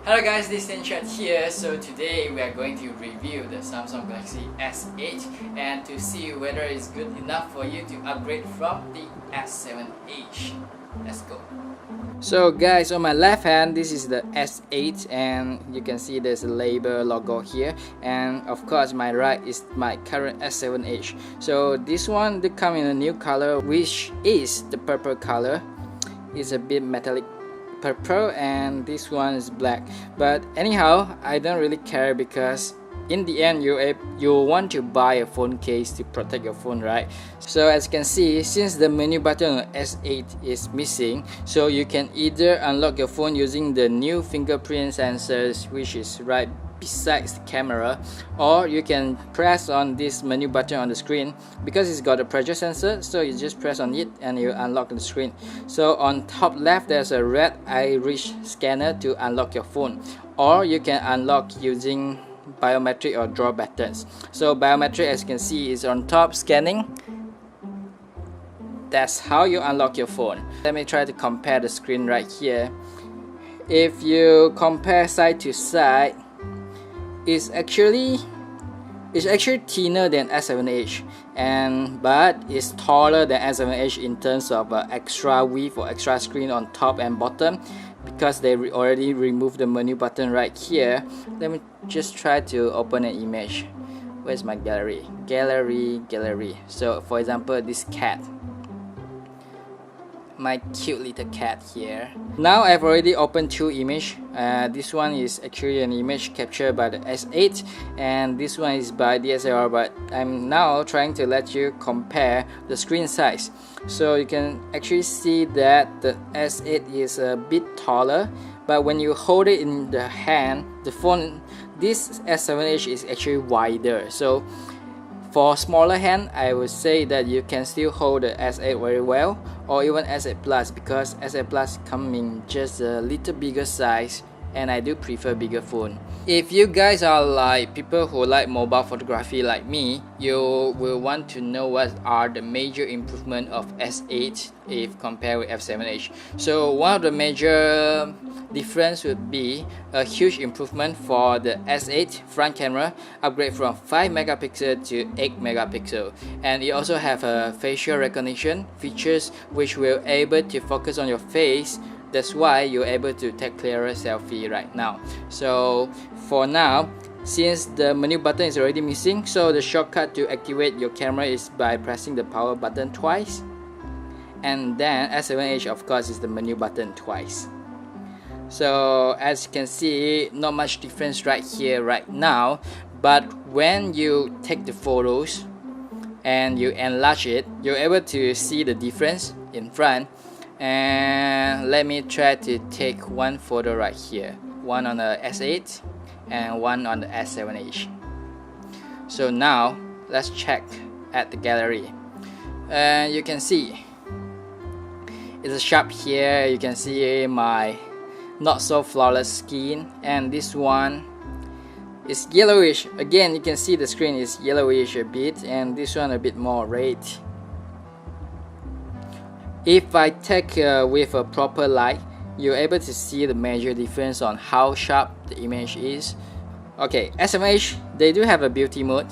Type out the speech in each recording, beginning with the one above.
Hello guys, this is TianChad here. So today we are going to review the Samsung Galaxy S8 and to see whether it's good enough for you to upgrade from the S7H. Let's go. So guys, on my left hand, this is the S8 and you can see there's a label logo here, and of course my right is my current S7H. So this one did come in a new color, which is the purple color. It's a bit metallic purple, and this one is black, but anyhow I don't really care because in the end you want to buy a phone case to protect your phone, right? So as you can see, since the menu button on S8 is missing, so you can either unlock your phone using the new fingerprint sensors, which is right besides the camera, or you can press on this menu button on the screen. Because it's got a pressure sensor, so you just press on it and you unlock the screen. So on top left there's a red iris scanner to unlock your phone, or you can unlock using biometric or draw buttons. So biometric, as you can see, is on top scanning. That's how you unlock your phone. Let me try to compare the screen right here. If you compare side to side, it's actually thinner than S7H, but it's taller than S7H in terms of extra width or extra screen on top and bottom, because they already removed the menu button right here. Let me just try to open an image. Where's my gallery? Gallery. So for example, this cat, my cute little cat here. Now I've already opened two images. This one is actually an image captured by the S8 and this one is by DSLR, but I'm now trying to let you compare the screen size. So you can actually see that the S8 is a bit taller, but when you hold it in the hand, the phone, this S7H is actually wider. So for smaller hand, I would say that you can still hold the S8 very well, or even S8 Plus, because S8 Plus come in just a little bigger size and I do prefer bigger phone. If you guys are like people who like mobile photography like me, you will want to know what are the major improvement of S8 if compared with F7H. So one of the major difference would be a huge improvement for the S8 front camera, upgrade from 5 megapixel to 8 megapixel, and it also have a facial recognition features which will able to focus on your face. That's why you're able to take clearer selfie right now. So for now, since the menu button is already missing, so the shortcut to activate your camera is by pressing the power button twice, and then S7H of course is the menu button twice. So as you can see, not much difference right here right now, but when you take the photos and you enlarge it, you're able to see the difference in front. And let me try to take one photo right here, one on the S8 and one on the S7H. So now let's check at the gallery, and you can see it's sharp here. You can see my not so flawless skin, and this one is yellowish. Again, you can see the screen is yellowish a bit, and this one a bit more red. If I take with a proper light, you're able to see the major difference on how sharp the image is. Okay, S7H, they do have a beauty mode.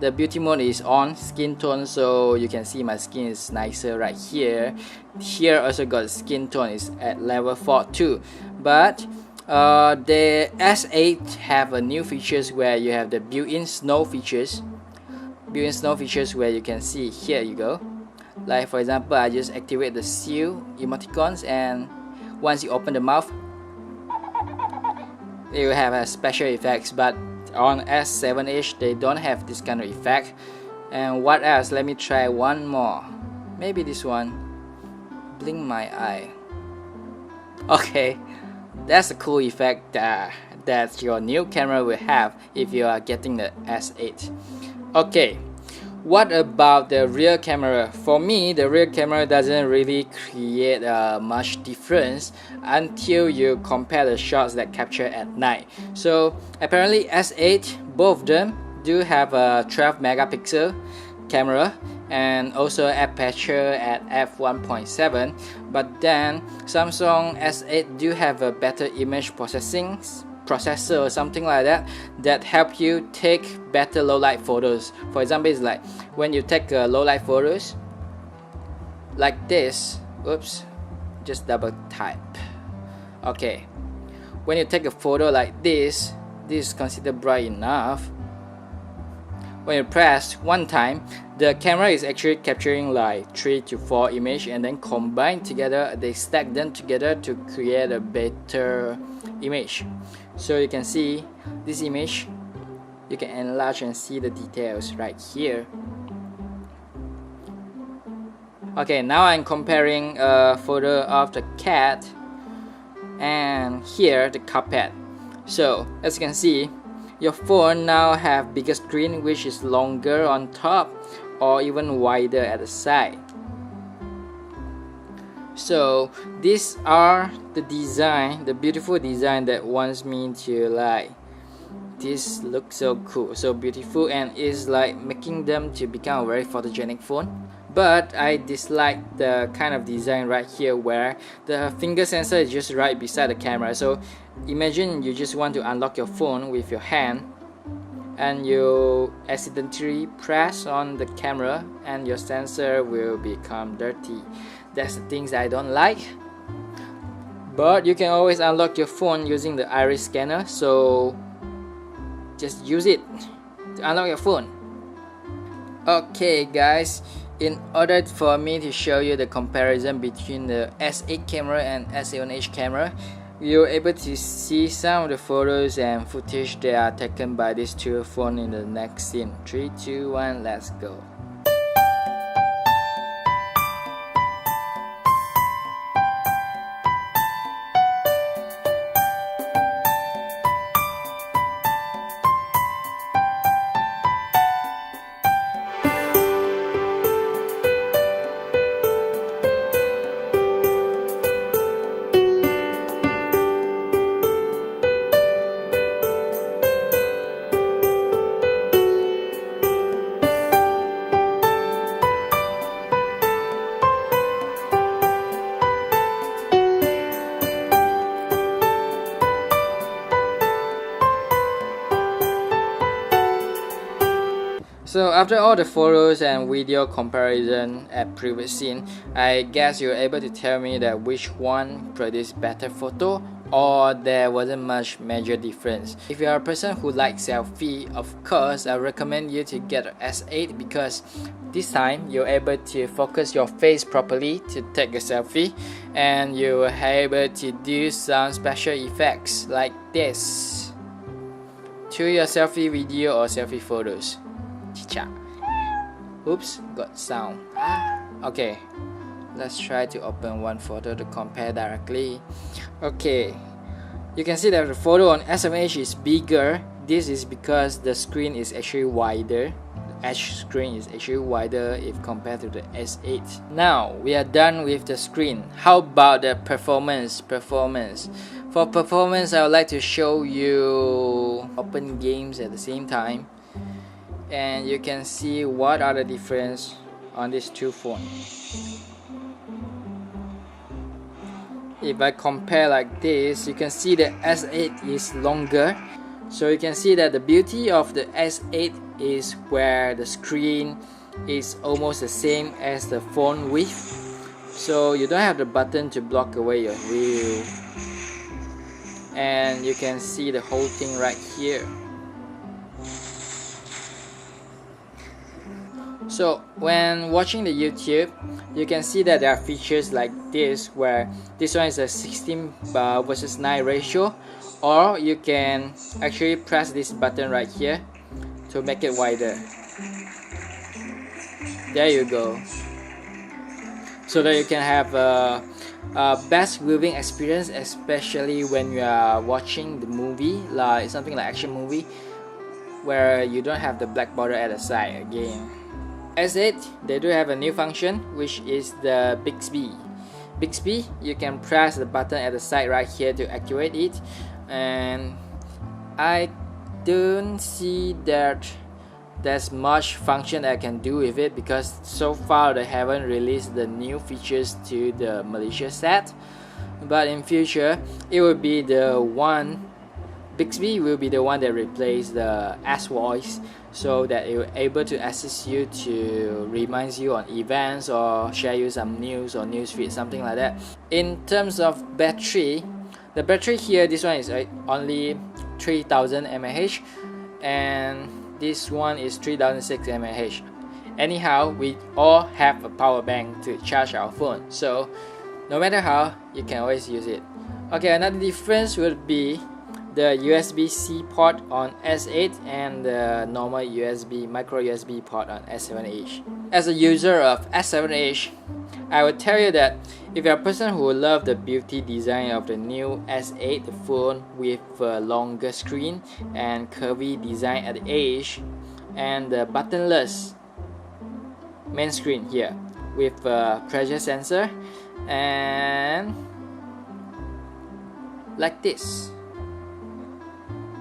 The beauty mode is on skin tone, so you can see my skin is nicer right here. Here also got skin tone is at level 4 too. But the S8 have a new features where you have the built-in snow features. Built-in snow features where you can see, here you go. Like for example, I just activate the seal emoticons, and once you open the mouth, you have a special effects. But on S7H, they don't have this kind of effect. And what else? Let me try one more. Maybe this one. Blink my eye. Okay, that's a cool effect that your new camera will have if you are getting the S8. Okay. What about the rear camera? For me, the rear camera doesn't really create much difference until you compare the shots that capture at night. So apparently S8, both of them do have a 12 megapixel camera, and also aperture at f1.7, but then Samsung S8 do have a better image processor or something like that help you take better low light photos. For example, it's like when you take low light photos like this, oops, just double type. Okay, when you take a photo like this is considered bright enough. When you press one time, the camera is actually capturing like 3 to 4 images, and then combine together, they stack them together to create a better image. So you can see this image, you can enlarge and see the details right here. Okay, now I'm comparing a photo of the cat and here the carpet. So as you can see, your phone now have bigger screen which is longer on top or even wider at the side. So these are the design, the beautiful design that wants me to like, this looks so cool, so beautiful, and is like making them to become a very photogenic phone. But I dislike the kind of design right here where the finger sensor is just right beside the camera. So imagine you just want to unlock your phone with your hand and you accidentally press on the camera and your sensor will become dirty. That's the things I don't like. But you can always unlock your phone using the iris scanner, so just use it to unlock your phone. Okay guys, in order for me to show you the comparison between the S8 camera and S7H camera, you're able to see some of the photos and footage that are taken by these two phones in the next scene. 3, 2, 1, let's go. So after all the photos and video comparison at previous scene, I guess you're able to tell me that which one produced better photo or there wasn't much major difference. If you are a person who likes selfie, of course I recommend you to get an S8 because this time you're able to focus your face properly to take a selfie and you're able to do some special effects like this to your selfie video or selfie photos. Oops, got sound. Okay, let's try to open one photo to compare directly. Okay, you can see that the photo on S7H is bigger. This is because the screen is actually wider. The edge screen is actually wider if compared to the S8. Now we are done with the screen. How about the performance? For performance, I would like to show you open games at the same time, and you can see what are the difference on these two phones. If I compare like this, you can see the S8 is longer, so you can see that the beauty of the S8 is where the screen is almost the same as the phone width, so you don't have the button to block away your view, and you can see the whole thing right here. So when watching the YouTube, you can see that there are features like this where this one is a 16 versus 9 ratio, or you can actually press this button right here to make it wider. There you go. So that you can have a best viewing experience, especially when you are watching the movie, like something like action movie where you don't have the black border at the side again. S8, they do have a new function which is the Bixby. Bixby, you can press the button at the side right here to activate it, and I don't see that there's much function I can do with it, because so far they haven't released the new features to the Malaysia set. But in future, it will be the one, Bixby will be the one that replaces the S voice, so that it will able to assist you to remind you on events or share you some news or newsfeed, something like that. In terms of battery, the battery here, this one is only 3000 mAh, and this one is 3006 mAh. Anyhow, we all have a power bank to charge our phone, so no matter how, you can always use it. Okay, another difference would be the USB-C port on S8 and the normal USB, micro USB port on S7H. As a user of S7H, I would tell you that if you're a person who loves the beauty design of the new S8, the phone with a longer screen and curvy design at the edge, and the buttonless main screen here with a pressure sensor and like this.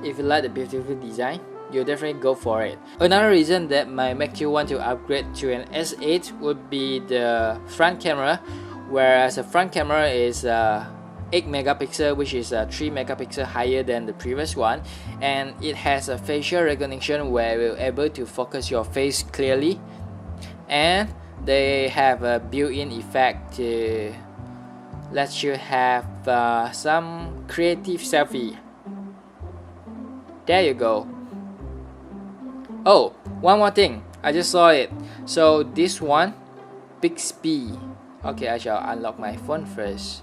If you like the beautiful design, you'll definitely go for it. Another reason that might make you want to upgrade to an S8 would be the front camera, whereas the front camera is 8 megapixel, which is 3 megapixel higher than the previous one, and it has a facial recognition where you're able to focus your face clearly, and they have a built-in effect to let you have some creative selfie. There you go. Oh, one more thing, I just saw it. So this one, Bixby. Okay, I shall unlock my phone first.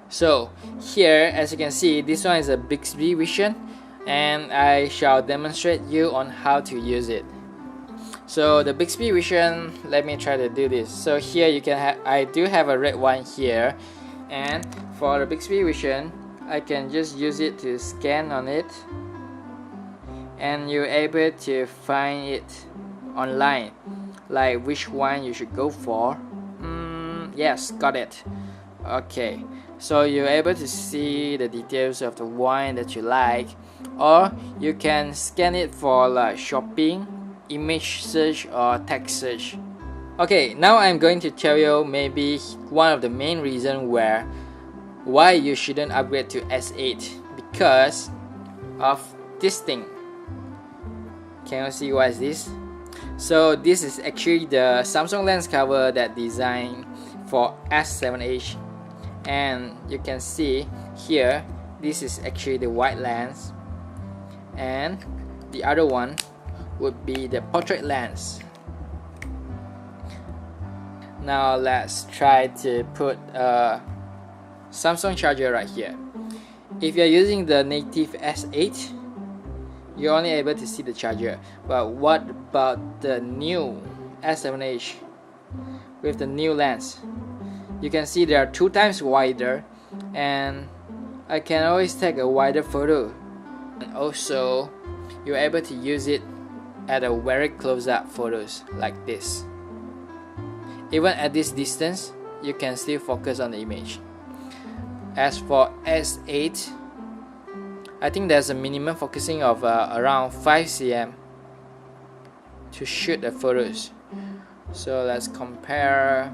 So here, as you can see, this one is a Bixby Vision, and I shall demonstrate you on how to use it. So the Bixby Vision, let me try to do this. So here you can have, I do have a red one here, and for the Bixby Vision, I can just use it to scan on it, and you're able to find it online, like which one you should go for. Yes, got it. Okay, so you're able to see the details of the wine that you like, or you can scan it for like shopping, image search, or text search. Okay, now I'm going to tell you maybe one of the main reasons why you shouldn't upgrade to S8, because of this thing. Can you see what is this? So this is actually the Samsung lens cover that designed for S7H, and you can see here, this is actually the wide lens, and the other one would be the portrait lens. Now let's try to put a Samsung charger right here. If you're using the native S8, you're only able to see the charger, but what about the new S7H with the new lens? You can see they are 2 times wider, and I can always take a wider photo, and also you're able to use it at a very close-up photos like this. Even at this distance, you can still focus on the image. As for S8, I think there's a minimum focusing of around 5 cm to shoot the photos. So let's compare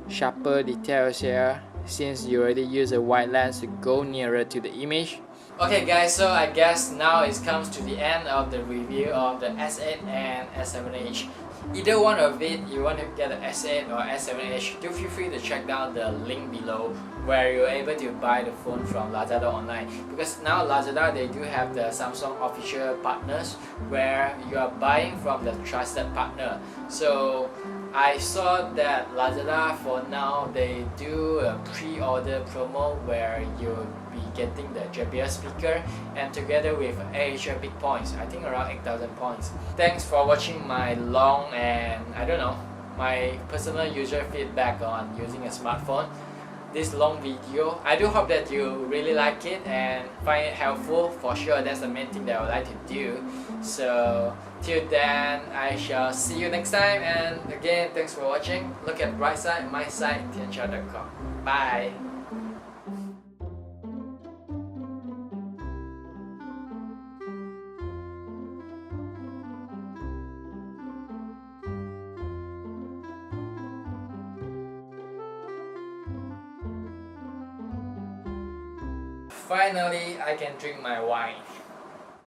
sharper details here, since you already use a wide lens to go nearer to the image. Okay guys, so I guess now it comes to the end of the review of the S8 and S7H. Either one of it, you want to get the S8 or S7H, do feel free to check down the link below where you're able to buy the phone from Lazada online. Because now Lazada, they do have the Samsung official partners where you are buying from the trusted partner. So I saw that Lazada for now, they do a pre-order promo where you'll be getting the JBL speaker and together with AirAsia big points, I think around 8,000 points. Thanks for watching my long and I don't know, my personal user feedback on using a smartphone. This long video, I do hope that you really like it and find it helpful. For sure, that's the main thing that I would like to do. So till then, I shall see you next time, and again, thanks for watching. Look at bright side, my side, TianChad.com. Bye. finally I can drink my wine.